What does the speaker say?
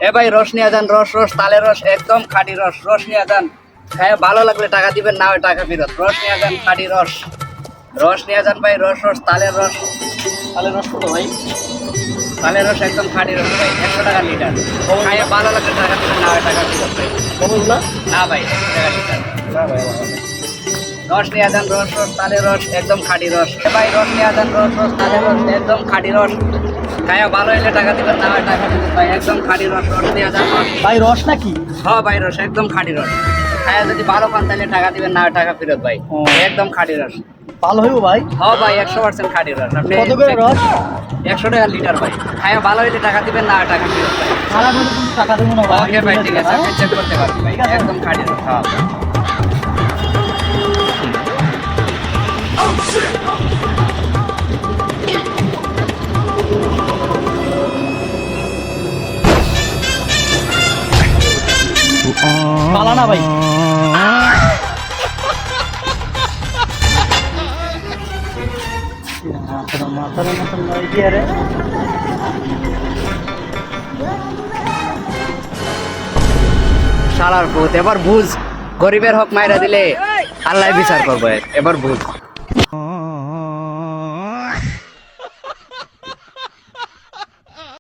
এ ভাই রস নিয়ে যান, রস রস তালের রস, একদম খাঁটি রস। রস নিয়ে যান, খায় ভালো লাগলে টাকা দিবেন, না হয় টাকা ফেরত। রস নিয়ে যান, খাঁটি রস। রস নিয়ে যান ভাই, রস রস তালের রস। তাহলে রস কত ভাই? তালের রস একদম খাঁটি রস ভাই, 100 টাকা লিটার। খায় ভালো লাগলে টাকা দিবেন, না হয় টাকা ফেরত ভাই। কতগুলা? না ভাই, 100 টাকা লিটার। না ভাই আমার কাছে। রস নিয়ে যান, রস রস তালের রস, একদম খাঁটি রস। এ ভাই রস নিয়ে যান, রস রস তালের রস, একদম খাঁটি রস। খায়া ভালো হইলে টাকা দিবেন, না হয় টাকা দিবেন ভাই, একদম খাঁটি রস। রস নিয়ে যান, রস। ভাই রস নাকি? হ্যাঁ ভাই রস একদম খাঁটি রস। খায়া যদি ভালো পান তাহলে টাকা দিবেন, না হয় টাকা ফেরত ভাই। ও। একদম খাঁটি রস। ভালো হইব ভাই? হ্যাঁ ভাই 100% খাঁটি রস। আপনি কত করে রস? 100 টাকা লিটার ভাই। খায়া ভালো হইলে টাকা দিবেন, না হয় টাকা ফেরত ভাই। খারাপ হলে কিন্তু টাকা দেবো না ভাই। ওকে ভাই ঠিক আছে, আপনি চেক করতে পারবেন ভাই, ঠিক আছে। একদম খাঁটি রস। হ্যাঁ পালা না ভাই। মাথার মতন নয় কি আরে? শালার ভূত, এবার বুঝ, গরিবের হক মাইরা দিলে আল্লাহ বিচার করবে। এবার বুঝ।